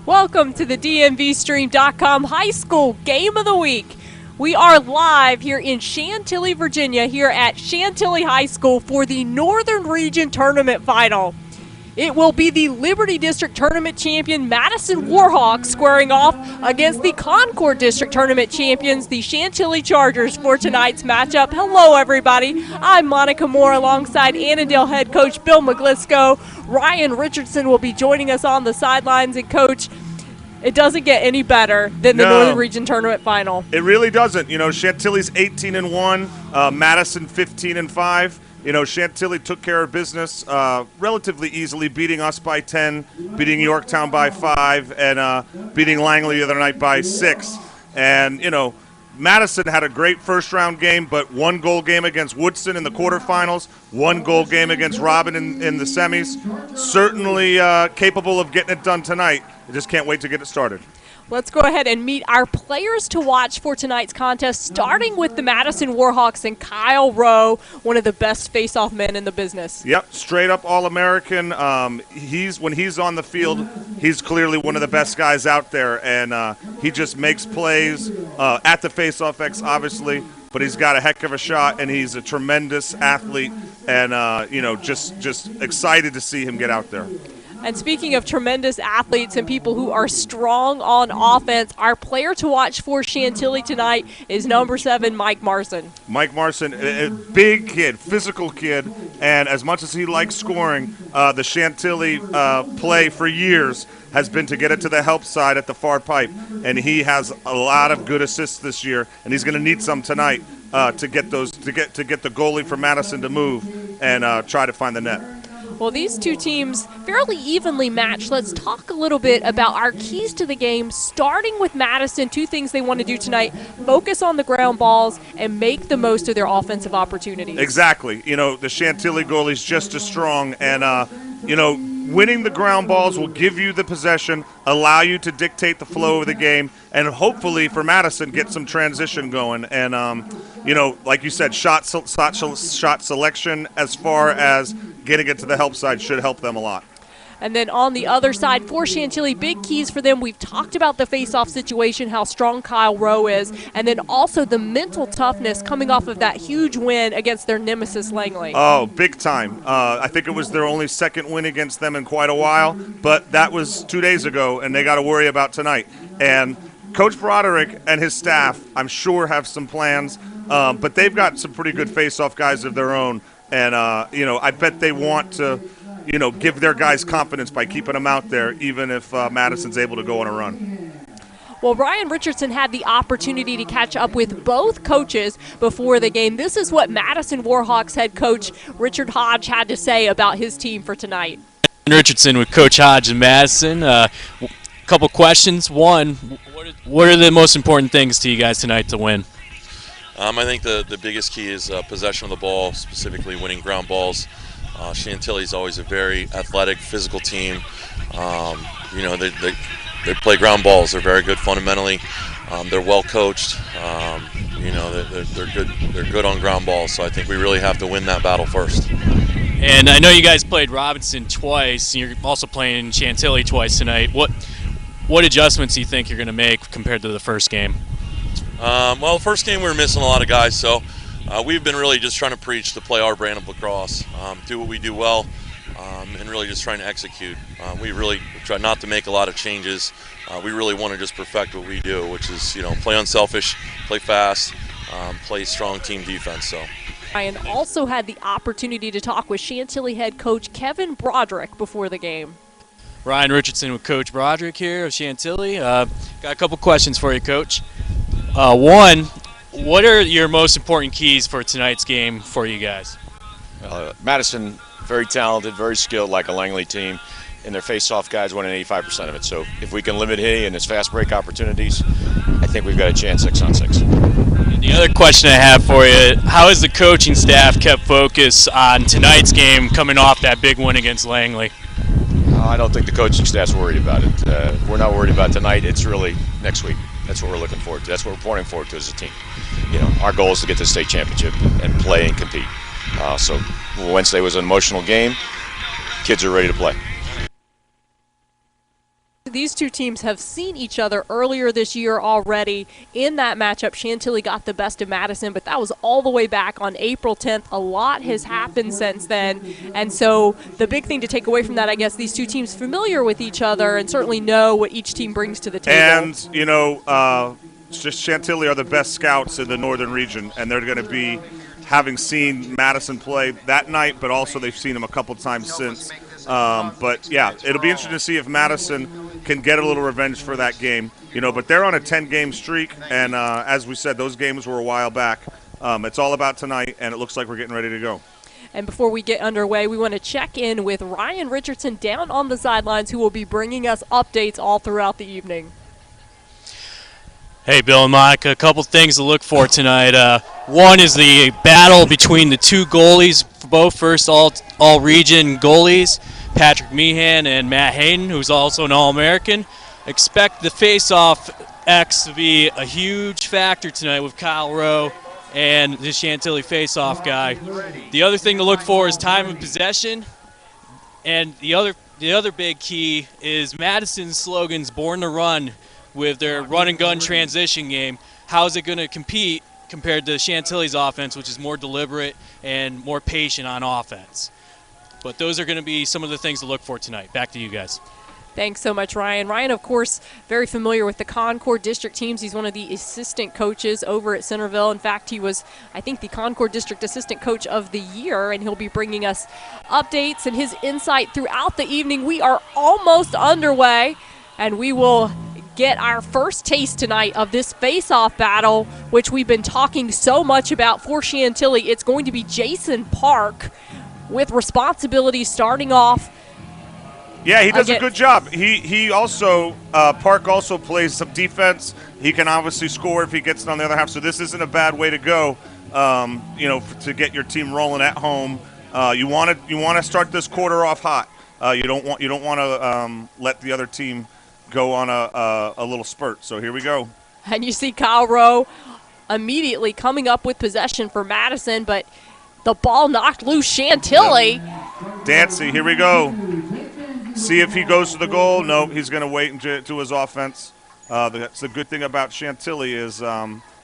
Welcome to the DMVSTREAM.COM High School Game of the Week. We are live here in Chantilly, Virginia, here at Chantilly High School for the Northern Region Tournament Final. It will be the Liberty District Tournament champion Madison Warhawks squaring off against the Concord District Tournament champions, the Chantilly Chargers, for tonight's matchup. Hello, everybody. I'm Monica Moore alongside Annandale head coach Bill McGlisco. Ryan Richardson will be joining us on the sidelines. And, Coach, it doesn't get any better than the Northern Region Tournament Final. It really doesn't. You know, Chantilly's 18-1, Madison 15-5. You know, Chantilly took care of business relatively easily, beating us by 10, beating Yorktown by 5, and beating Langley the other night by 6. And, you know, Madison had a great first-round game, but one-goal game against Woodson in the quarterfinals, one-goal game against Robin in the semis. Certainly capable of getting it done tonight. I just can't wait to get it started. Let's go ahead and meet our players to watch for tonight's contest, starting with the Madison Warhawks and Kyle Rowe, one of the best face-off men in the business. Yep, straight-up All-American. When he's on the field, he's clearly one of the best guys out there, and he just makes plays at the face-off X, obviously, but he's got a heck of a shot, and he's a tremendous athlete, and you know, just excited to see him get out there. And speaking of tremendous athletes and people who are strong on offense, our player to watch for Chantilly tonight is number 7, Mike Marson. Mike Marson, a big kid, physical kid, and as much as he likes scoring, the Chantilly play for years has been to get it to the help side at the far pipe, and he has a lot of good assists this year, and he's going to need some tonight to get the goalie for Madison to move and try to find the net. Well, these two teams fairly evenly matched. Let's talk a little bit about our keys to the game, starting with Madison. Two things they want to do tonight: focus on the ground balls and make the most of their offensive opportunities. Exactly. You know, the Chantilly goalie's just as strong, and you know, winning the ground balls will give you the possession, allow you to dictate the flow of the game, and hopefully for Madison get some transition going. And you know, like you said, shot selection as far as getting it to the help side should help them a lot. And then on the other side for Chantilly, big keys for them. We've talked about the face-off situation, how strong Kyle Rowe is, and then also the mental toughness coming off of that huge win against their nemesis Langley. Oh, big time. I think it was their only second win against them in quite a while, but that was 2 days ago, and they got to worry about tonight. And Coach Broderick and his staff, I'm sure, have some plans, but they've got some pretty good face-off guys of their own. And, you know, I bet they want to, you know, give their guys confidence by keeping them out there, even if Madison's able to go on a run. Well, Ryan Richardson had the opportunity to catch up with both coaches before the game. This is what Madison Warhawks head coach Richard Hodge had to say about his team for tonight. Richardson with Coach Hodge in Madison. A couple questions. One, what are the most important things to you guys tonight to win? I think the biggest key is possession of the ball, specifically winning ground balls. Chantilly is always a very athletic, physical team. You know, they play ground balls. They're very good fundamentally. They're well coached. You know, they're good. They're good on ground balls. So I think we really have to win that battle first. And I know you guys played Robinson twice. You're also playing Chantilly twice tonight. What adjustments do you think you're going to make compared to the first game? Well, the first game we were missing a lot of guys, so we've been really just trying to preach to play our brand of lacrosse, do what we do well, and really just trying to execute. We really try not to make a lot of changes. We really want to just perfect what we do, which is, you know, play unselfish, play fast, play strong team defense. So. Ryan also had the opportunity to talk with Chantilly head coach Kevin Broderick before the game. Ryan Richardson with Coach Broderick here of Chantilly. Got a couple questions for you, Coach. One, what are your most important keys for tonight's game for you guys? Madison, very talented, very skilled, like a Langley team, and their face-off guys winning 85% of it. So if we can limit he and his fast break opportunities, I think we've got a chance 6-on-6. And the other question I have for you, how has the coaching staff kept focus on tonight's game coming off that big win against Langley? I don't think the coaching staff's worried about it. We're not worried about tonight. It's really next week. That's what we're looking forward to. That's what we're pointing forward to as a team. You know, our goal is to get to the state championship and play and compete. So Wednesday was an emotional game. Kids are ready to play. these two teams have seen each other earlier this year already. In that matchup, Chantilly got the best of Madison, but that was all the way back on April 10th. A lot has happened since then. And so the big thing to take away from that, I guess, these two teams familiar with each other and certainly know what each team brings to the table. And, you know, just Chantilly are the best scouts in the Northern region, and they're going to be having seen Madison play that night, but also they've seen him a couple times since. But, yeah, it'll be interesting to see if Madison can get a little revenge for that game. You know, but they're on a 10-game streak, and as we said, those games were a while back. It's all about tonight, and it looks like we're getting ready to go. And before we get underway, we want to check in with Ryan Richardson down on the sidelines, who will be bringing us updates all throughout the evening. Hey, Bill and Monica, a couple things to look for tonight. One is the battle between the two goalies, both first all-region goalies, Patrick Meehan and Matt Hayden, who's also an All-American. Expect the face-off X to be a huge factor tonight with Kyle Rowe and the Chantilly face-off guy. The other thing to look for is time of possession, and the other big key is Madison's slogan's "Born to Run" with their run-and-gun transition game. How is it going to compete compared to Chantilly's offense, which is more deliberate and more patient on offense? But those are going to be some of the things to look for tonight. Back to you guys. Thanks so much, Ryan. Ryan, of course, very familiar with the Concord District teams. He's one of the assistant coaches over at Centerville. In fact, he was, I think, the Concord District Assistant Coach of the Year, and he'll be bringing us updates and his insight throughout the evening. We are almost underway, and we will get our first taste tonight of this face-off battle, which we've been talking so much about for Chantilly. It's going to be Jason Park with responsibility starting off. Yeah, he does a good job. He also, Park also plays some defense. He can obviously score if he gets it on the other half. So this isn't a bad way to go, you know, to get your team rolling at home. You want to start this quarter off hot. You don't want to let the other team go on a little spurt. So here we go. And you see Kyle Rowe immediately coming up with possession for Madison, but the ball knocked loose Chantilly. Dancy, here we go. See if he goes to the goal. No, he's going to wait into his offense. That's the good thing about Chantilly is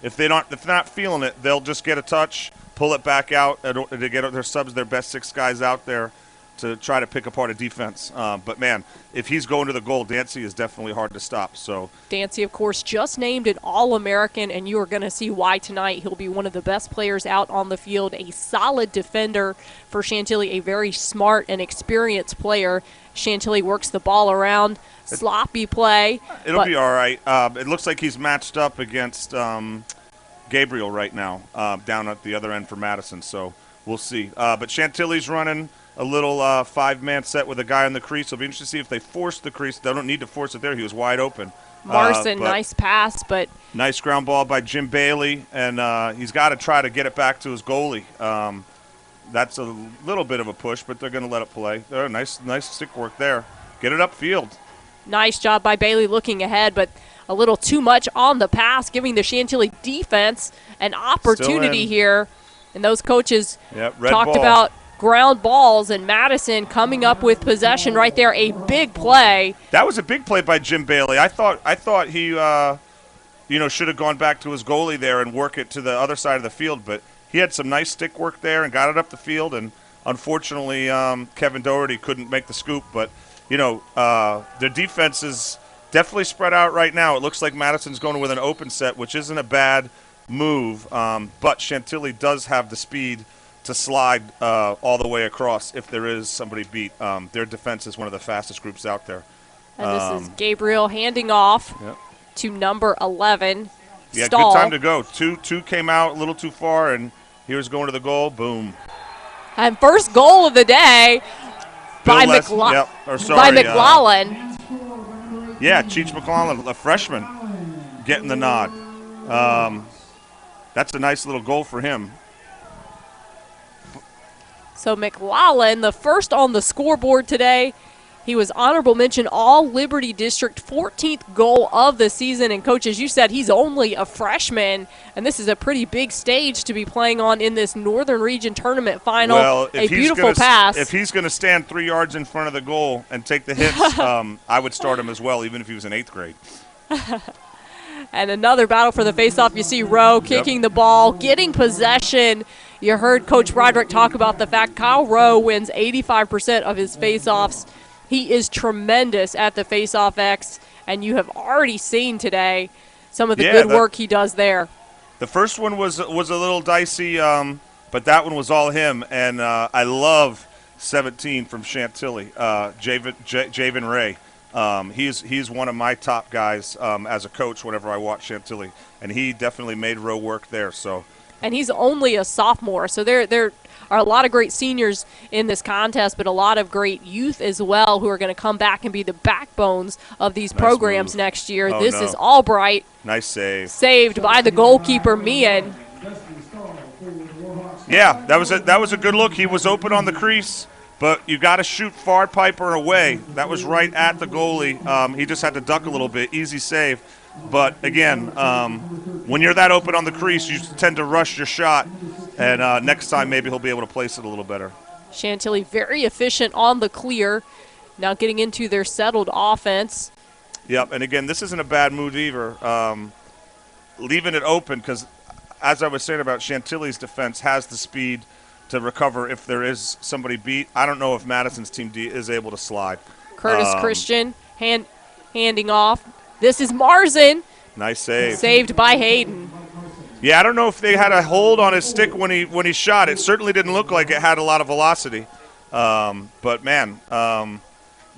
if they're not feeling it, they'll just get a touch, pull it back out, and to get their subs, their best 6 guys out there to try to pick apart a defense. But, man, if he's going to the goal, Dancy is definitely hard to stop. So Dancy, of course, just named an All-American, and you are going to see why tonight. He'll be one of the best players out on the field, a solid defender for Chantilly, a very smart and experienced player. Chantilly works the ball around, sloppy play. It'll be all right. It looks like he's matched up against Gabriel right now down at the other end for Madison, so we'll see. But Chantilly's running a little 5-man set with a guy in the crease. It'll be interesting to see if they force the crease. They don't need to force it there. He was wide open. Marson, nice pass, but nice ground ball by Jim Bailey, and he's got to try to get it back to his goalie. That's a little bit of a push, but they're going to let it play. Nice stick work there. Get it upfield. Nice job by Bailey looking ahead, but a little too much on the pass, giving the Chantilly defense an opportunity here. And those coaches talked about ground balls, and Madison coming up with possession right there. A big play. That was a big play by Jim Bailey. I thought he should have gone back to his goalie there and work it to the other side of the field, but he had some nice stick work there and got it up the field, and unfortunately Kevin Doherty couldn't make the scoop. But, you know, their defense is definitely spread out right now. It looks like Madison's going with an open set, which isn't a bad move, but Chantilly does have the speed to slide all the way across if there is somebody beat. Their defense is one of the fastest groups out there. And this is Gabriel handing off to number 11. Yeah, Stahl. Good time to go. Two came out a little too far, and here's going to the goal. Boom. And first goal of the day by McLaughlin. Yeah, Cheech McLaughlin, a freshman, getting the nod. That's a nice little goal for him. So McLaughlin, the first on the scoreboard today. He was honorable mention All Liberty District, 14th goal of the season. And, Coach, as you said, he's only a freshman, and this is a pretty big stage to be playing on in this Northern Region Tournament final. Well, a beautiful pass. If he's going to stand 3 yards in front of the goal and take the hits, I would start him as well, even if he was in 8th grade. And another battle for the faceoff. You see Rowe kicking the ball, getting possession. You heard Coach Broderick talk about the fact Kyle Rowe wins 85% of his faceoffs. He is tremendous at the faceoff X, and you have already seen today some of the good work he does there. The first one was a little dicey, but that one was all him. And I love 17 from Chantilly, Javen Ray. He's one of my top guys as a coach whenever I watch Chantilly, and he definitely made Rowe work there. So, and he's only a sophomore, so there are a lot of great seniors in this contest, but a lot of great youth as well who are going to come back and be the backbones of these programs next year. Is Albright. Nice save. Saved by the goalkeeper, Meehan. Yeah, that was a good look. He was open on the crease, but you got to shoot far piper away. That was right at the goalie. He just had to duck a little bit. Easy save. But, again, when you're that open on the crease, you tend to rush your shot. And next time maybe he'll be able to place it a little better. Chantilly very efficient on the clear. Now getting into their settled offense. Yep, and again, this isn't a bad move either. Leaving it open because, as I was saying about Chantilly's defense, has the speed to recover if there is somebody beat. I don't know if Madison's team D is able to slide. Curtis Christian handing off. This is Marzin. Nice save. Saved by Hayden. Yeah, I don't know if they had a hold on his stick when he shot. It certainly didn't look like it had a lot of velocity. But, man,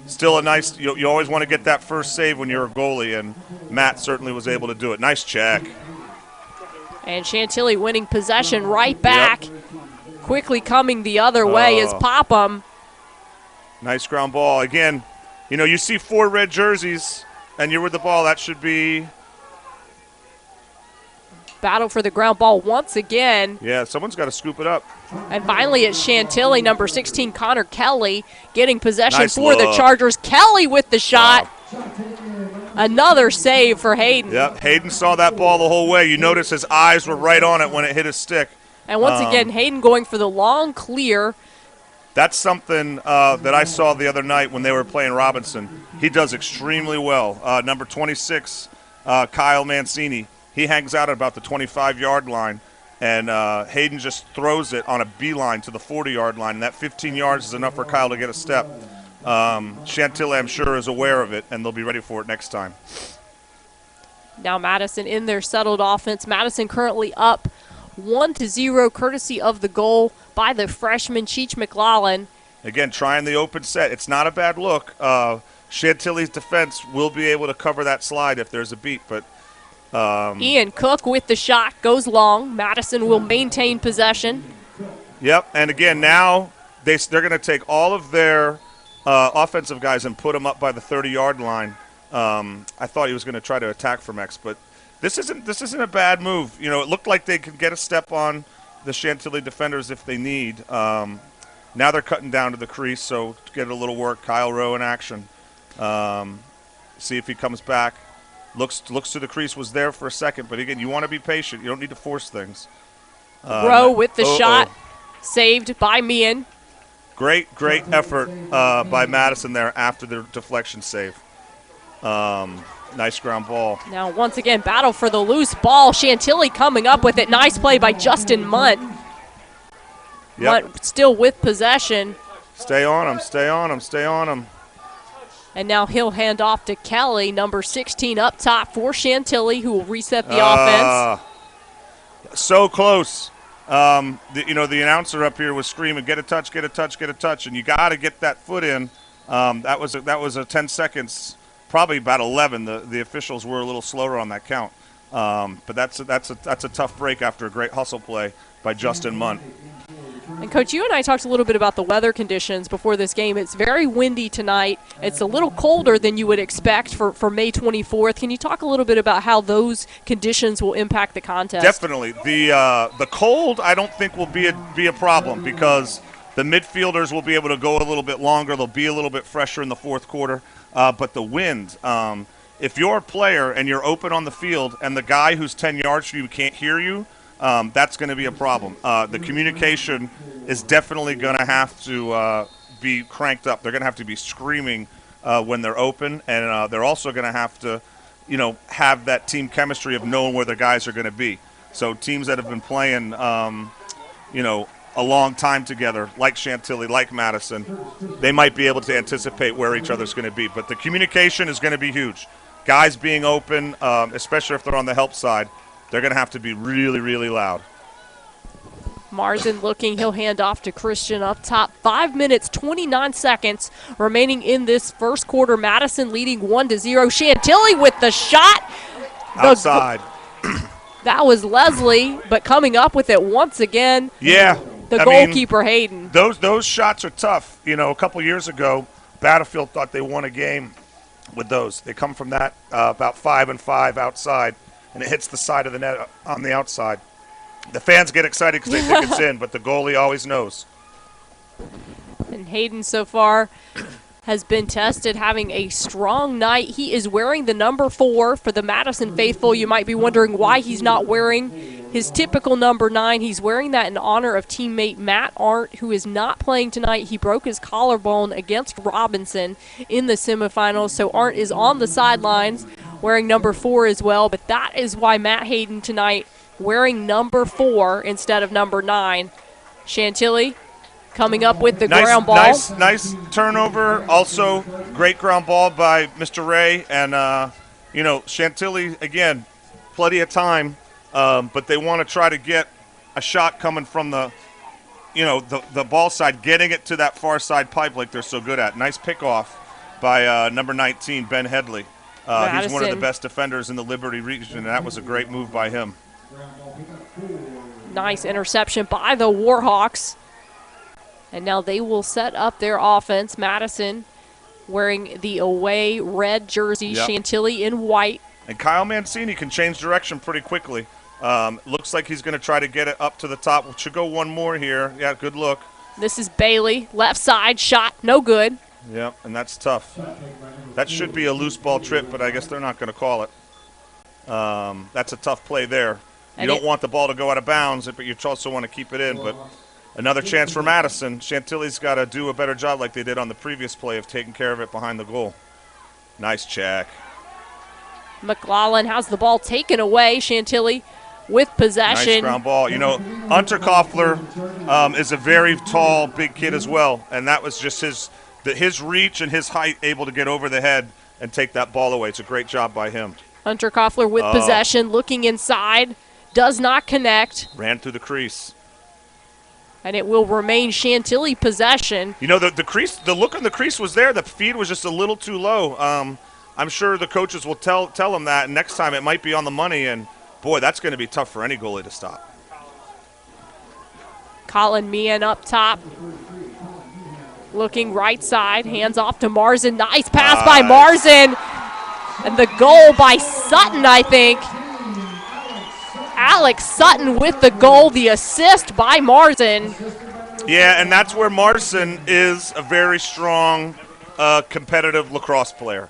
still a nice – you always want to get that first save when you're a goalie, and Matt certainly was able to do it. Nice check. And Chantilly winning possession right back. Yep. Quickly coming the other way is Popham. Nice ground ball. Again, you see 4 red jerseys, and you're with the ball. That should be – battle for the ground ball once again. Yeah, someone's got to scoop it up. And finally it's Chantilly, number 16, Connor Kelly, getting possession for the Chargers. Kelly with the shot. Wow. Another save for Hayden. Yep, Hayden saw that ball the whole way. You notice his eyes were right on it when it hit his stick. And once again, Hayden going for the long clear. That's something that I saw the other night when they were playing Robinson. He does extremely well. Number 26, Kyle Mancini. He hangs out at about the 25-yard line, and Hayden just throws it on a beeline to the 40-yard line, and that 15 yards is enough for Kyle to get a step. Chantilly, I'm sure, is aware of it, and they'll be ready for it next time. Now Madison in their settled offense. Madison currently up 1-0, courtesy of the goal by the freshman Cheech McLaughlin. Again, trying the open set. It's not a bad look. Chantilly's defense will be able to cover that slide if there's a beat, but Ian Cook with the shot goes long. Madison will maintain possession. Yep, and again, now they're going to take all of their offensive guys and put them up by the 30-yard line. I thought he was going to try to attack from X, but this isn't a bad move. It looked like they could get a step on the Chantilly defenders if they need. Now they're cutting down to the crease, so to get a little work, Kyle Rowe in action. See if he comes back. Looks to the crease, was there for a second, but again, you want to be patient. You don't need to force things. Rowe with the shot, saved by Meehan. Great effort by Madison there after the deflection save. Nice ground ball. Now, once again, battle for the loose ball. Chantilly coming up with it. Nice play by Justin Munt. Yep. Munt still with possession. Stay on him. And now he'll hand off to Kelly, number 16, up top for Chantilly, who will reset the offense. So close. The announcer up here was screaming, "Get a touch, get a touch, get a touch," and you got to get that foot in. That was a 10 seconds, probably about 11. The officials were a little slower on that count, but that's a tough break after a great hustle play by Justin Munt. And, Coach, you and I talked a little bit about the weather conditions before this game. It's very windy tonight. It's a little colder than you would expect for May 24th. Can you talk a little bit about how those conditions will impact the contest? Definitely. The cold, I don't think, will be a problem because The midfielders will be able to go a little bit longer. They'll be a little bit fresher in the fourth quarter. But the wind, if you're a player and you're open on the field and the guy who's 10 yards from you can't hear you, that's going to be a problem. The communication is definitely going to have to be cranked up. They're going to have to be screaming when they're open, and they're also going to have to, have that team chemistry of knowing where the guys are going to be. So teams that have been playing, a long time together, like Chantilly, like Madison, they might be able to anticipate where each other's going to be. But the communication is going to be huge. Guys being open, especially if they're on the help side, they're going to have to be really, really loud. Martin looking, he'll hand off to Christian up top. 5 minutes, 29 seconds remaining in this first quarter. Madison leading 1-0. Chantilly with the shot. Outside. That was Leslie, but coming up with it once again. Yeah. The goalkeeper, Hayden. Those shots are tough. A couple years ago, Battlefield thought they won a game with those. They come from that about 5-5 outside, and it hits the side of the net on the outside. The fans get excited because they think it's in, but the goalie always knows. And Hayden so far has been tested, having a strong night. He is wearing the number 4 for the Madison faithful. You might be wondering why he's not wearing his typical number 9. He's wearing that in honor of teammate Matt Arndt, who is not playing tonight. He broke his collarbone against Robinson in the semifinals, so Arndt is on the sidelines wearing number 4 as well. But that is why Matt Hayden tonight wearing number 4 instead of number 9. Chantilly coming up with the ground ball. Nice turnover. Also, great ground ball by Mr. Ray. And, Chantilly, again, plenty of time. But they want to try to get a shot coming from the ball side, getting it to that far side pipe like they're so good at. Nice pickoff by number 19, Ben Headley. He's one of the best defenders in the Liberty region, and that was a great move by him. Nice interception by the Warhawks. And now they will set up their offense. Madison wearing the away red jersey, yep. Chantilly in white. And Kyle Mancini can change direction pretty quickly. Looks like he's going to try to get it up to the top. We should go one more here. Yeah, good look. This is Bailey, left side shot, no good. Yep, and that's tough. That should be a loose ball trip, but I guess they're not going to call it. That's a tough play there. You don't want the ball to go out of bounds, but you also want to keep it in. But another chance for Madison. Chantilly's got to do a better job like they did on the previous play of taking care of it behind the goal. Nice check. McLaughlin has the ball taken away. Chantilly with possession. Nice ground ball. Hunter Koffler is a very tall, big kid as well, and that was just his reach and his height able to get over the head and take that ball away. It's a great job by him. Hunter Koffler with possession, looking inside, does not connect. Ran through the crease. And it will remain Chantilly possession. The crease, the look on the crease was there. The feed was just a little too low. I'm sure the coaches will tell him that. And next time it might be on the money. And, boy, that's going to be tough for any goalie to stop. Colin Meehan up top. Looking right side. Hands off to Marzin. Nice pass by Marzin. And the goal by Sutton, I think. Alex Sutton with the goal, the assist by Marzin. Yeah, and that's where Marzin is a very strong, competitive lacrosse player.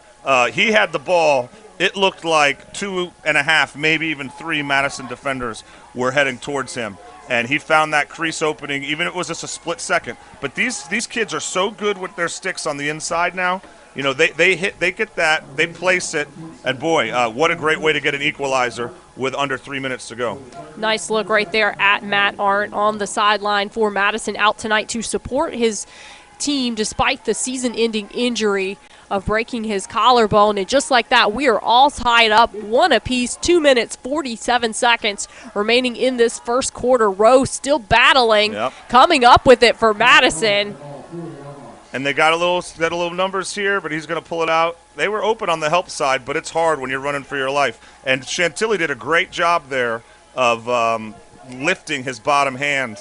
He had the ball. It looked like 2.5, maybe even 3 Madison defenders were heading towards him. And he found that crease opening, even if it was just a split second. But these kids are so good with their sticks on the inside now. They get that, they place it, and boy, what a great way to get an equalizer with under 3 minutes to go. Nice look right there at Matt Arndt on the sideline for Madison, out tonight to support his team despite the season-ending injury of breaking his collarbone. And just like that, we are all tied up, 1 apiece, 2 minutes, 47 seconds remaining in this first quarter. Rowe still battling, coming up with it for Madison. And they got a little numbers here, but he's going to pull it out. They were open on the help side, but it's hard when you're running for your life. And Chantilly did a great job there of lifting his bottom hand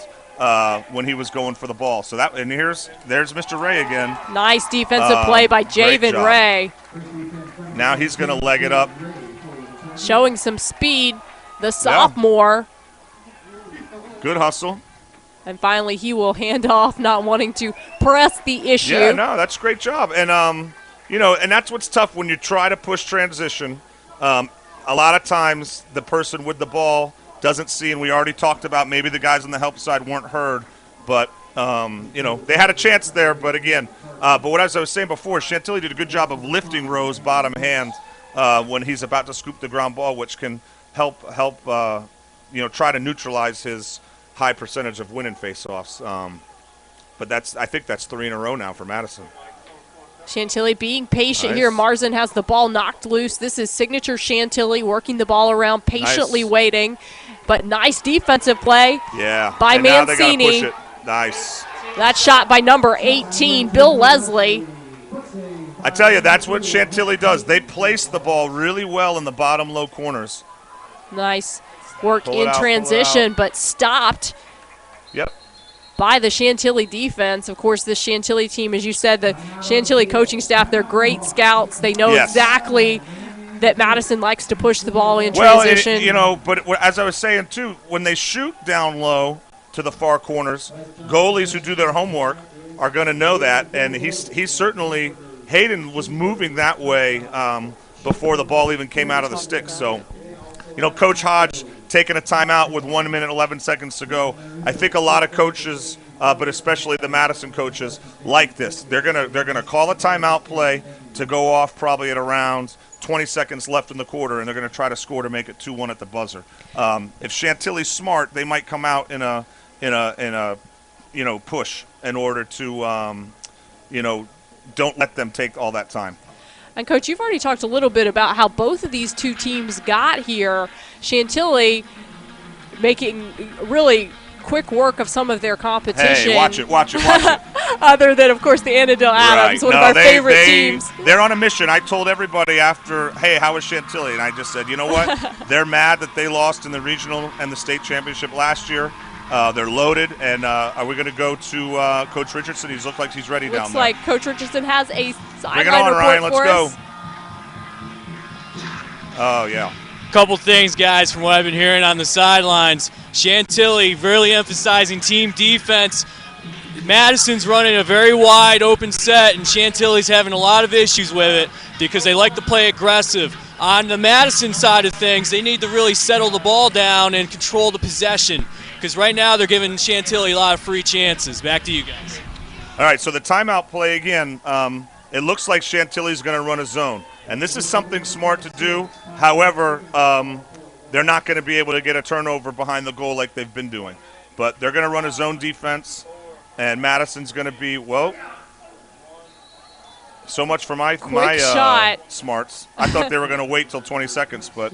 when he was going for the ball. So there's Mr. Ray again. Nice defensive play by Javen Ray. Now he's going to leg it up. Showing some speed, the sophomore. Good hustle. And finally, he will hand off, not wanting to press the issue. Yeah, no, that's a great job. And, you know, and that's what's tough when you try to push transition. A lot of times the person with the ball doesn't see, and we already talked about maybe the guys on the help side weren't heard. But, you know, they had a chance there. But, again, but what as I was saying before, Chantilly did a good job of lifting Rowe's bottom hand when he's about to scoop the ground ball, which can help you know, try to neutralize his high percentage of winning faceoffs. But I think that's 3 in a row now for Madison. Chantilly being patient Nice. here. Marzin has the ball knocked loose. This is signature Chantilly, working the ball around, patiently Nice. waiting. But nice defensive play Yeah. by and now they gotta Mancini. push it. Nice. That shot by number 18, Bill Leslie. I tell you, that's what Chantilly does. They place the ball really well in the bottom low corners. Nice work Pull it in out, pull it transition, out. but stopped Yep. by the Chantilly defense. Of course, this Chantilly team, as you said, the Chantilly coaching staff, they're great scouts. They know Yes. exactly that Madison likes to push the ball in Well, transition. you know, but as I was saying, too, when they shoot down low to the far corners, goalies who do their homework are going to know that. And he's certainly – Hayden was moving that way before the ball even came out of the stick. So, you know, Coach Hodge taking a timeout with 1 minute 11 seconds to go. I think a lot of coaches, but especially the Madison coaches, like this. They're gonna call a timeout play to go off probably at around 20 seconds left in the quarter, and they're going to try to score to make it 2-1 at the buzzer. If Chantilly's smart, they might come out in a you know, push in order to you know, don't let them take all that time. And, Coach, you've already talked a little bit about how both of these two teams got here. Chantilly making really quick work of some of their competition. Hey, watch it, watch it, watch it. Other than, of course, the Annandale Adams, one of No, our favorite teams. They're on a mission. I told everybody after, hey, how was Chantilly? And I just said, you know what? They're mad that they lost in the regional and the state championship last year. They're loaded, and are we going to go to Coach Richardson? He looks like he's ready down Looks there. like Coach Richardson has a Bring it sideline on, report Ryan. Let's for go. us. Oh, yeah. Couple things, guys, from what I've been hearing on the sidelines. Chantilly really emphasizing team defense. Madison's running a very wide open set, and Chantilly's having a lot of issues with it because they like to play aggressive. On the Madison side of things, they need to really settle the ball down and control the possession because right now they're giving Chantilly a lot of free chances. Back to you guys. All right, so the timeout play again, it looks like Chantilly's going to run a zone. And this is something smart to do. However, they're not going to be able to get a turnover behind the goal like they've been doing. But they're going to run a zone defense, and Madison's going to be, well, so much for my shot. smarts. I thought they were going to wait till 20 seconds, but,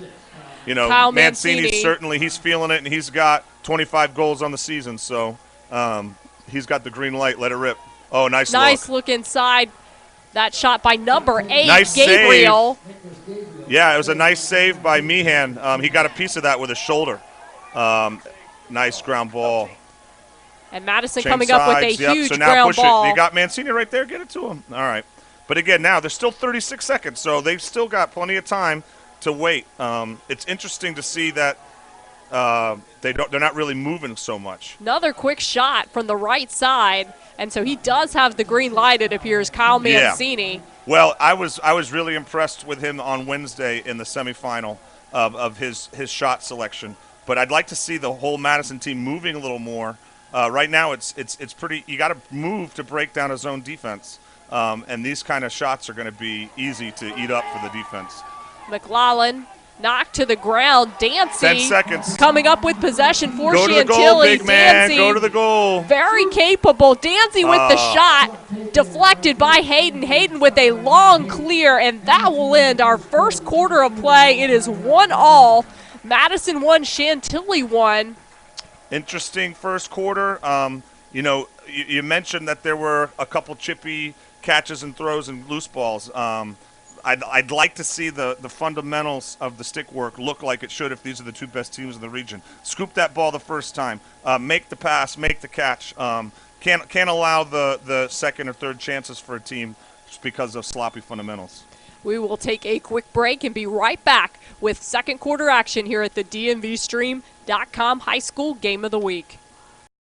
you know, Kyle Mancini Mancini. certainly, he's feeling it, and he's got 25 goals on the season. So he's got the green light. Let it rip. Oh, nice Look inside. That shot by number 8, Nice Gabriel. Yeah, it was a nice save by Meehan. He got a piece of that with his shoulder. Nice ground ball. And Madison Change coming up with a sides. Yep. huge So now ground push ball. it. You got Mancini right there. Get it to him. All right. But again, now there's still 36 seconds, so they've still got plenty of time to wait. It's interesting to see that they're not really moving so much. Another quick shot from the right side. And so he does have the green light, it appears, Kyle Mancini. Yeah. Well, I was really impressed with him on Wednesday in the semifinal of his shot selection. But I'd like to see the whole Madison team moving a little more. Right now, it's pretty. You got to move to break down a zone defense, and these kind of shots are going to be easy to eat up for the defense. McLaughlin knocked to the ground. Dancy 10 seconds. coming up with possession for Go to the Chantilly. goal, big man. Dancy, Go to the goal. very capable. Dancy with the shot, deflected by Hayden. Hayden with a long clear, and that will end our first quarter of play. It is 1-1. Madison 1, Chantilly 1. Interesting first quarter. You know, you mentioned that there were a couple chippy catches and throws and loose balls. I'd like to see the fundamentals of the stick work look like it should if these are the two best teams in the region. Scoop that ball the first time. Make the pass. Make the catch. Can't allow the second or third chances for a team just because of sloppy fundamentals. We will take a quick break and be right back with second quarter action here at the DMVSTREAM.com High School Game of the Week.